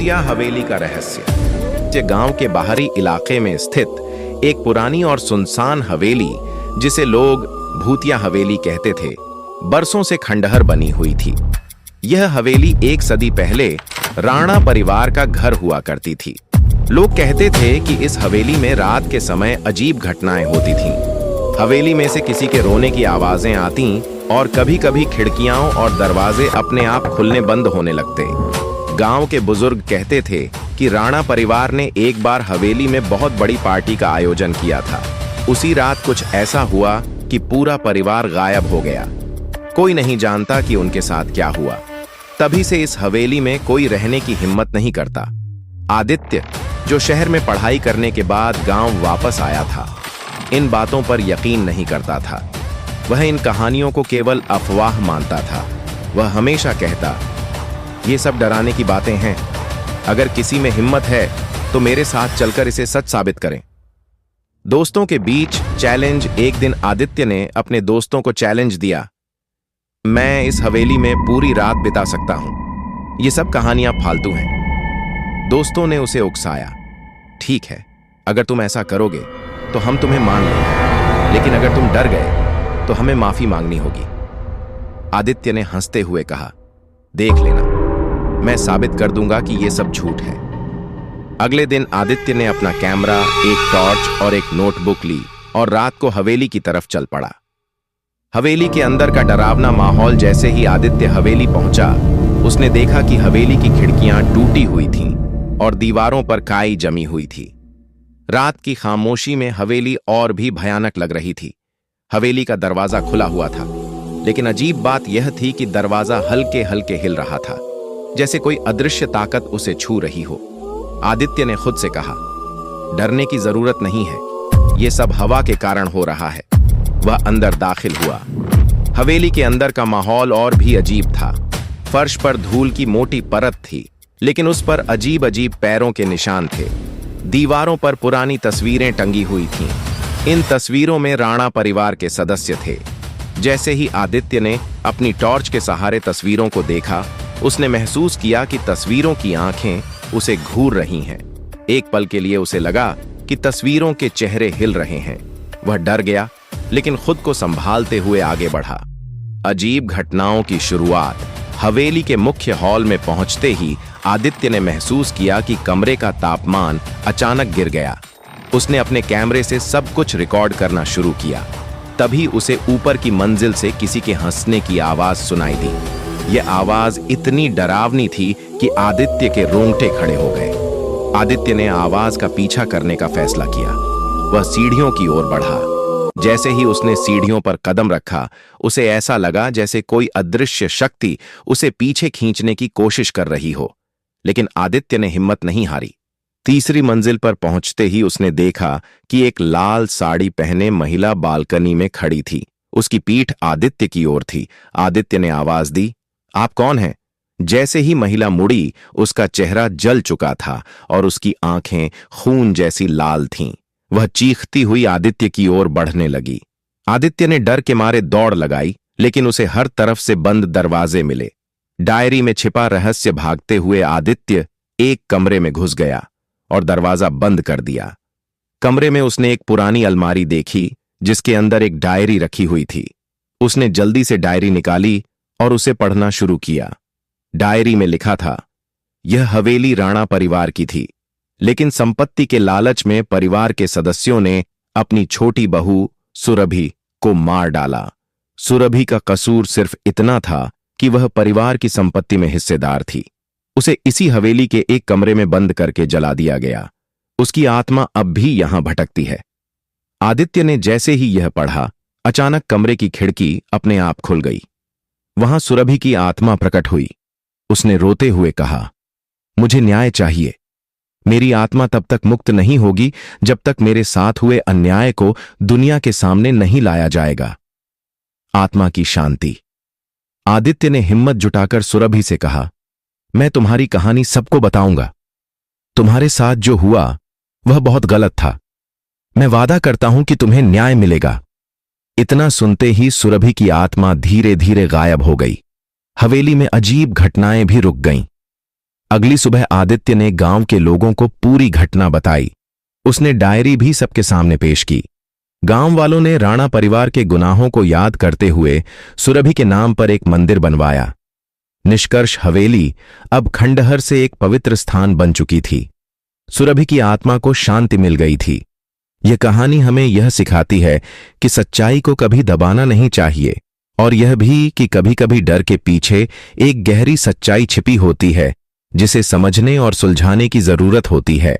भूतिया हवेली का रहस्य। गांव के बाहरी इलाके में स्थित एक पुरानी और सुनसान हवेली, जिसे लोग भूतिया हवेली कहते थे, बरसों से खंडहर बनी हुई थी। यह हवेली 1 सदी पहले राणा परिवार का घर हुआ करती थी। लोग कहते थे कि इस हवेली में रात के समय अजीब घटनाएं होती थीं। हवेली में से किसी के रोने की आवाजें आती और कभी-कभी खिड़कियां और दरवाजे अपने आप खुलने बंद होने लगते। गांव के बुजुर्ग कहते थे कि राणा परिवार ने एक बार हवेली में बहुत बड़ी पार्टी का आयोजन किया था। उसी रात कुछ ऐसा हुआ कि पूरा परिवार गायब हो गया। कोई नहीं जानता कि उनके साथ क्या हुआ। तभी से इस हवेली में कोई रहने की हिम्मत नहीं करता। आदित्य, जो शहर में पढ़ाई करने के बाद गांव वापस आया था, इन बातों पर यकीन नहीं करता था। वह इन कहानियों को केवल अफवाह मानता था। वह हमेशा कहता, ये सब डराने की बातें हैं। अगर किसी में हिम्मत है तो मेरे साथ चलकर इसे सच साबित करें। दोस्तों के बीच चैलेंज। एक दिन आदित्य ने अपने दोस्तों को चैलेंज दिया, मैं इस हवेली में पूरी रात बिता सकता हूं। ये सब कहानियां फालतू हैं। दोस्तों ने उसे उकसाया, ठीक है, अगर तुम ऐसा करोगे तो हम तुम्हें मान लेंगे, लेकिन अगर तुम डर गए तो हमें माफी मांगनी होगी। आदित्य ने हंसते हुए कहा, देख लेना, मैं साबित कर दूंगा कि यह सब झूठ है। अगले दिन आदित्य ने अपना कैमरा, एक टॉर्च और एक नोटबुक ली और रात को हवेली की तरफ चल पड़ा। हवेली के अंदर का डरावना माहौल। जैसे ही आदित्य हवेली पहुंचा, उसने देखा कि हवेली की खिड़कियां टूटी हुई थीं और दीवारों पर काई जमी हुई थी। रात की खामोशी में हवेली और भी भयानक लग रही थी। हवेली का दरवाजा खुला हुआ था, लेकिन अजीब बात यह थी कि दरवाजा हल्के हल्के हिल रहा था, जैसे कोई अदृश्य ताकत उसे छू रही हो। आदित्य ने खुद से कहा, डरने की जरूरत नहीं है, यह सब हवा के कारण हो रहा है। वह अंदर दाखिल हुआ। हवेली के अंदर का माहौल और भी अजीब था। फर्श पर धूल की मोटी परत थी, लेकिन उस पर अजीब अजीब पैरों के निशान थे। दीवारों पर पुरानी तस्वीरें टंगी हुई थीं। इन तस्वीरों में राणा परिवार के सदस्य थे। जैसे ही आदित्य ने अपनी टॉर्च के सहारे तस्वीरों को देखा, उसने महसूस किया कि तस्वीरों की आंखें उसे घूर रही हैं। एक पल के लिए उसे लगा कि तस्वीरों के चेहरे हिल रहे हैं। वह डर गया, लेकिन खुद को संभालते हुए आगे बढ़ा। अजीब घटनाओं की शुरुआत। हवेली के मुख्य हॉल में पहुंचते ही आदित्य ने महसूस किया कि कमरे का तापमान अचानक गिर गया। उसने अपने कैमरे से सब कुछ रिकॉर्ड करना शुरू किया। तभी उसे ऊपर की मंजिल से किसी के हंसने की आवाज सुनाई दी। यह आवाज इतनी डरावनी थी कि आदित्य के रोंगटे खड़े हो गए। आदित्य ने आवाज का पीछा करने का फैसला किया। वह सीढ़ियों की ओर बढ़ा। जैसे ही उसने सीढ़ियों पर कदम रखा, उसे ऐसा लगा जैसे कोई अदृश्य शक्ति उसे पीछे खींचने की कोशिश कर रही हो। लेकिन आदित्य ने हिम्मत नहीं हारी। तीसरी मंजिल पर पहुंचते ही उसने देखा कि एक लाल साड़ी पहने महिला बालकनी में खड़ी थी। उसकी पीठ आदित्य की ओर थी। आदित्य ने आवाज दी, आप कौन हैं? जैसे ही महिला मुड़ी, उसका चेहरा जल चुका था और उसकी आंखें खून जैसी लाल थीं। वह चीखती हुई आदित्य की ओर बढ़ने लगी। आदित्य ने डर के मारे दौड़ लगाई, लेकिन उसे हर तरफ से बंद दरवाजे मिले। डायरी में छिपा रहस्य भागते हुए आदित्य एक कमरे में घुस गया और दरवाजा बंद कर दिया। कमरे में उसने एक पुरानी अलमारी देखी, जिसके अंदर एक डायरी रखी हुई थी। उसने जल्दी से डायरी निकाली और उसे पढ़ना शुरू किया। डायरी में लिखा था, यह हवेली राणा परिवार की थी, लेकिन संपत्ति के लालच में परिवार के सदस्यों ने अपनी छोटी बहू सुरभि को मार डाला। सुरभि का कसूर सिर्फ इतना था कि वह परिवार की संपत्ति में हिस्सेदार थी। उसे इसी हवेली के एक कमरे में बंद करके जला दिया गया। उसकी आत्मा अब भी यहां भटकती है। आदित्य ने जैसे ही यह पढ़ा, अचानक कमरे की खिड़की अपने आप खुल गई। वहां सुरभि की आत्मा प्रकट हुई। उसने रोते हुए कहा, मुझे न्याय चाहिए। मेरी आत्मा तब तक मुक्त नहीं होगी जब तक मेरे साथ हुए अन्याय को दुनिया के सामने नहीं लाया जाएगा। आत्मा की शांति। आदित्य ने हिम्मत जुटाकर सुरभि से कहा, मैं तुम्हारी कहानी सबको बताऊंगा। तुम्हारे साथ जो हुआ वह बहुत गलत था। मैं वादा करता हूं कि तुम्हें न्याय मिलेगा। इतना सुनते ही सुरभि की आत्मा धीरे धीरे गायब हो गई। हवेली में अजीब घटनाएं भी रुक गईं। अगली सुबह आदित्य ने गांव के लोगों को पूरी घटना बताई। उसने डायरी भी सबके सामने पेश की। गांव वालों ने राणा परिवार के गुनाहों को याद करते हुए सुरभि के नाम पर एक मंदिर बनवाया। निष्कर्ष हवेली अब खंडहर से एक पवित्र स्थान बन चुकी थी। सुरभि की आत्मा को शांति मिल गई थी। यह कहानी हमें यह सिखाती है कि सच्चाई को कभी दबाना नहीं चाहिए, और यह भी कि कभी-कभी डर के पीछे एक गहरी सच्चाई छिपी होती है जिसे समझने और सुलझाने की जरूरत होती है।